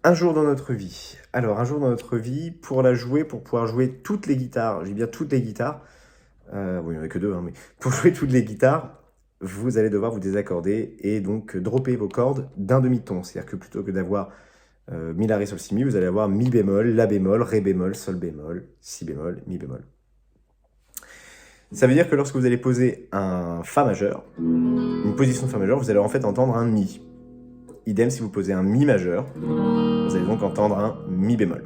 Un jour dans notre vie. Alors, un jour dans notre vie, pour la jouer, pour pouvoir jouer toutes les guitares, j'ai bien toutes les guitares, bon, il n'y en a que deux, hein, mais pour jouer toutes les guitares, vous allez devoir vous désaccorder et donc dropper vos cordes d'un demi-ton. C'est-à-dire que plutôt que d'avoir mi, la, ré, sol, si, mi, vous allez avoir mi bémol, la bémol, ré bémol, sol bémol, si bémol, mi bémol. Ça veut dire que lorsque vous allez poser un fa majeur, une position de fa majeur, vous allez en fait entendre un mi. Idem si vous posez un mi majeur, vous allez donc entendre un mi bémol.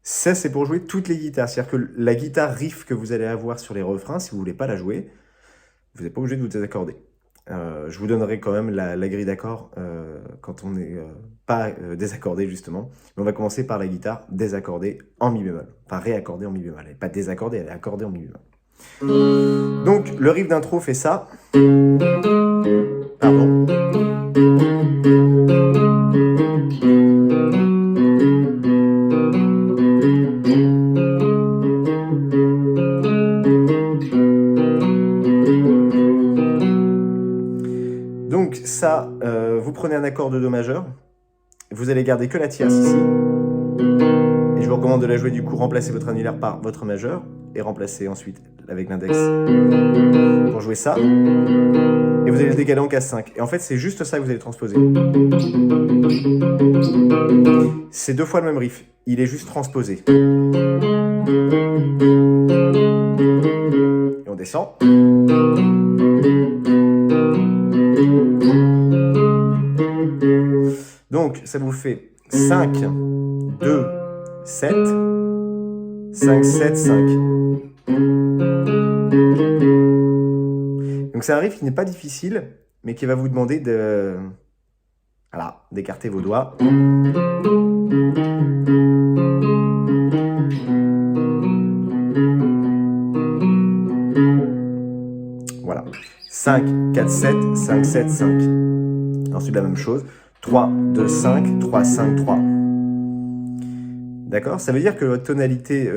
Ça, c'est pour jouer toutes les guitares. C'est-à-dire que la guitare riff que vous allez avoir sur les refrains, si vous ne voulez pas la jouer, vous n'êtes pas obligé de vous désaccorder. Je vous donnerai quand même la grille d'accords quand on n'est pas désaccordé, justement. Mais on va commencer par la guitare désaccordée en mi bémol. Enfin, réaccordée en mi bémol. Elle n'est pas désaccordée, elle est accordée en mi bémol. Donc, le riff d'intro fait ça. Pardon. Donc ça, vous prenez un accord de Do majeur, vous allez garder que la tierce ici, et je vous recommande de la jouer du coup, remplacez votre annulaire par votre majeur, et remplacez ensuite avec l'index pour jouer ça, et vous allez le décaler en case 5. Et en fait, c'est juste ça que vous allez transposer. C'est deux fois le même riff, il est juste transposé. Et on descend. Donc, ça vous fait 5, 2, 7, 5, 7, 5. Donc, c'est un riff qui n'est pas difficile, mais qui va vous demander de... Voilà, d'écarter vos doigts. Voilà. 5, 4, 7, 5, 7, 5. Ensuite, la même chose. 3, 2, 5, 3, 5, 3. D'accord? Ça veut dire que votre tonalité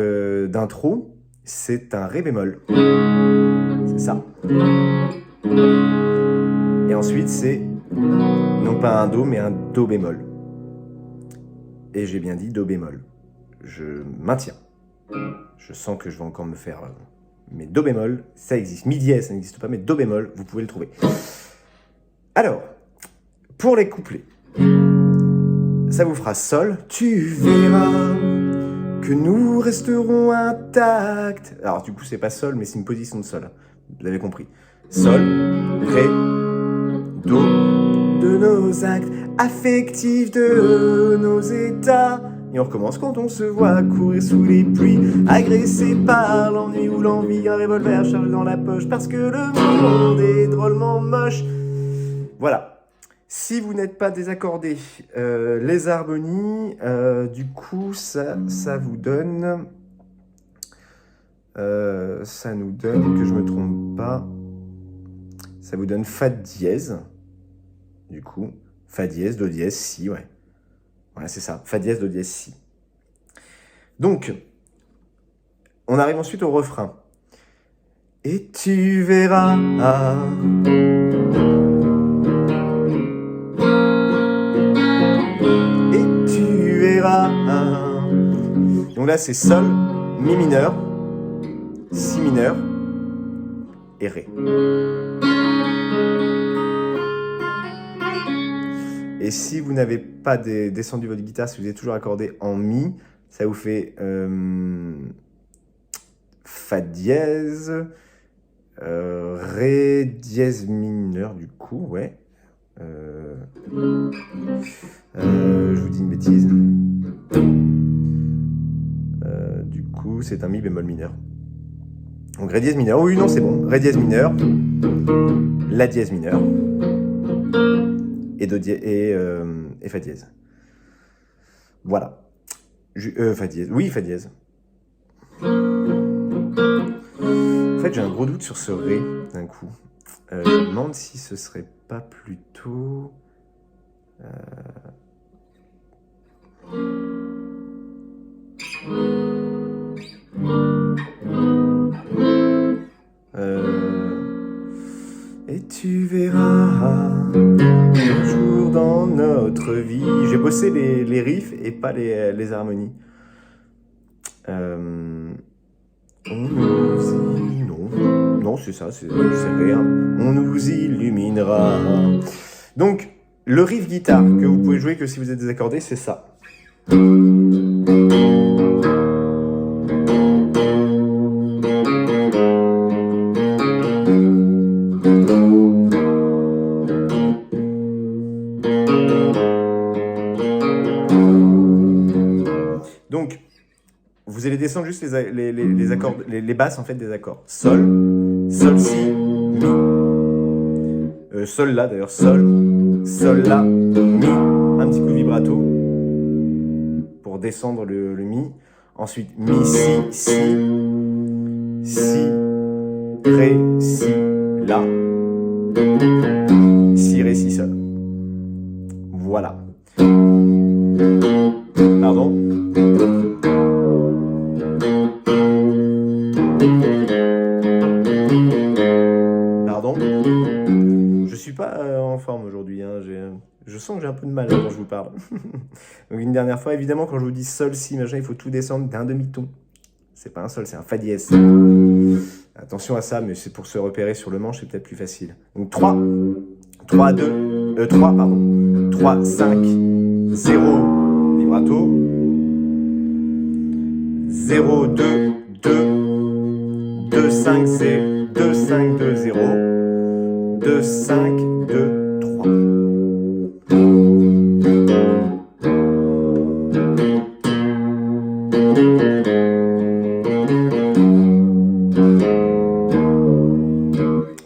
d'intro, c'est un Ré bémol. C'est ça. Et ensuite, c'est non pas un Do, mais un Do bémol. Et j'ai bien dit Do bémol. Je maintiens. Je sens que je vais encore me faire... Mais Do bémol, ça existe. Mi dièse, ça n'existe pas, mais Do bémol, vous pouvez le trouver. Alors, pour les couplets, ça vous fera Sol. Tu verras que nous resterons intacts. Alors du coup, c'est pas Sol, mais c'est une position de Sol. Vous l'avez compris. Sol, Ré, Do, de nos actes affectifs, de nos états. Et on recommence quand on se voit courir sous les pluies, agressé par l'ennui ou l'envie, un revolver chargé dans la poche, parce que le monde est drôlement moche. Voilà. Si vous n'êtes pas désaccordé, les harmonies, du coup, ça vous donne... ça nous donne, que je me trompe pas, ça vous donne Fa dièse, du coup, Fa dièse, Do dièse, Si, ouais. Voilà, c'est ça, Fa dièse, Do dièse, Si. Donc, on arrive ensuite au refrain. Et tu verras... Donc là, c'est Sol, Mi mineur, Si mineur et Ré. Et si vous n'avez pas descendu votre guitare, si vous êtes toujours accordé en Mi, ça vous fait Fa dièse, Ré dièse mineur, du coup, ouais. Je vous dis une bêtise. Du coup, c'est un Mi bémol mineur. Donc Ré dièse mineur. Oui, non, c'est bon. Ré dièse mineur, La dièse mineur et Fa dièse. Voilà. Fa dièse. Oui, Fa dièse. En fait, j'ai un gros doute sur ce Ré d'un coup. Je me demande si ce serait pas plutôt... Et tu verras un jour dans notre notre vie. J'ai bossé les riffs et pas les harmonies. On nous non, c'est ça, c'est rien. On nous illuminera. Donc, le riff guitare que vous pouvez jouer que si vous êtes désaccordé, c'est ça. Donc, vous allez descendre juste les accords, les basses en fait des accords. Sol, sol si, mi. Sol la d'ailleurs, sol, sol la, mi. Un petit coup de vibrato pour descendre le mi. Ensuite mi si, ré si, la, si ré si sol. Voilà. Pardon. Je suis pas en forme aujourd'hui, hein. Je sens que j'ai un peu de mal quand je vous parle. Donc une dernière fois, évidemment, quand je vous dis sol, si, machin, il faut tout descendre d'un demi-ton. C'est pas un sol, c'est un fa dièse. Attention à ça, mais c'est pour se repérer sur le manche, c'est peut-être plus facile. Donc 3, 3, 5, 0, vibrato. 0, 2, 2, 2, 5, 0, 2, 5, 2, 0, 2, 5, 2, 3.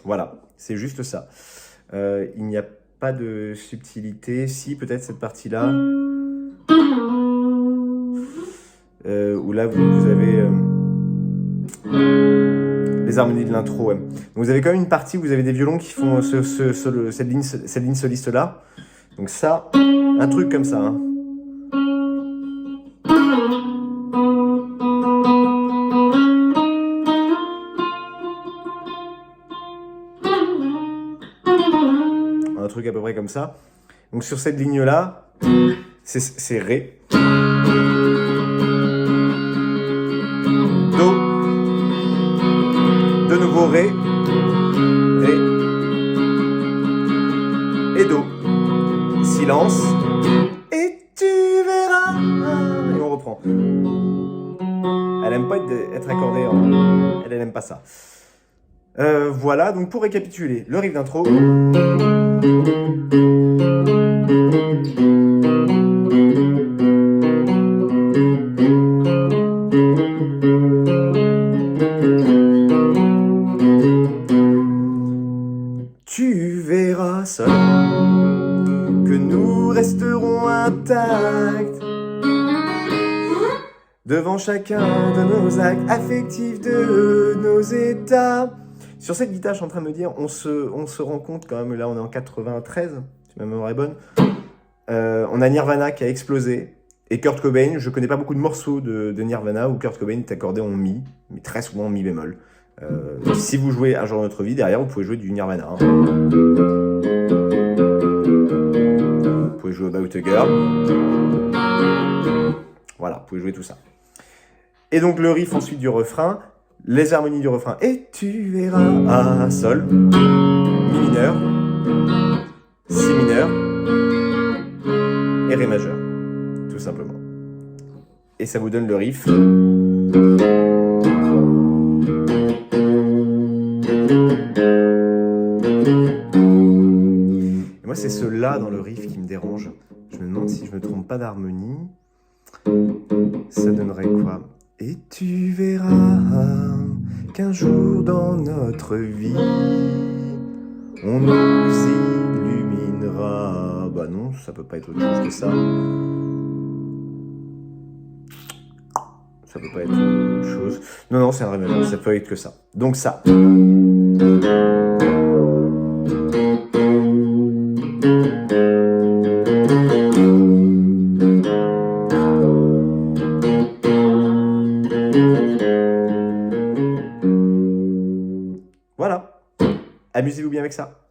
Voilà, c'est juste ça. Il n'y a pas de subtilité. Si, peut-être cette partie-là. Où là, vous avez les harmonies de l'intro. Ouais. Vous avez quand même une partie où vous avez des violons qui font cette ligne soliste-là. Donc ça, un truc comme ça. Hein. Un truc à peu près comme ça. Donc sur cette ligne-là, c'est Ré. Do. De nouveau Ré. Ré. Et Do. Silence. Et tu verras. Et on reprend. Elle aime pas être accordée en... Elle aime pas ça. Voilà, donc pour récapituler, le riff d'intro. Tu verras seul que nous resterons intacts devant chacun de nos actes affectifs, de nos états. Sur cette guitare, je suis en train de me dire, on se rend compte quand même, là on est en 93, si ma mémoire est bonne, on a Nirvana qui a explosé, et Kurt Cobain, je connais pas beaucoup de morceaux de Nirvana où Kurt Cobain est accordé en mi, mais très souvent en mi bémol. Si vous jouez Un jour dans notre vie, derrière vous pouvez jouer du Nirvana. Hein. Vous pouvez jouer About a Girl. Voilà, vous pouvez jouer tout ça. Et donc le riff ensuite du refrain, les harmonies du refrain. Et tu verras, Sol, Mi mineur, Si mineur et Ré majeur, tout simplement. Et ça vous donne le riff. Et moi c'est ce La dans le riff qui me dérange. Je me demande si je me trompe pas d'harmonie. Ça donnerait quoi? Et tu verras qu'un jour dans notre vie, on nous illuminera. Bah non, ça peut pas être autre chose que ça. Ça peut pas être autre chose. Non, non, c'est un Ré majeur, ça peut être que ça. Donc ça. Voilà. Amusez-vous bien avec ça.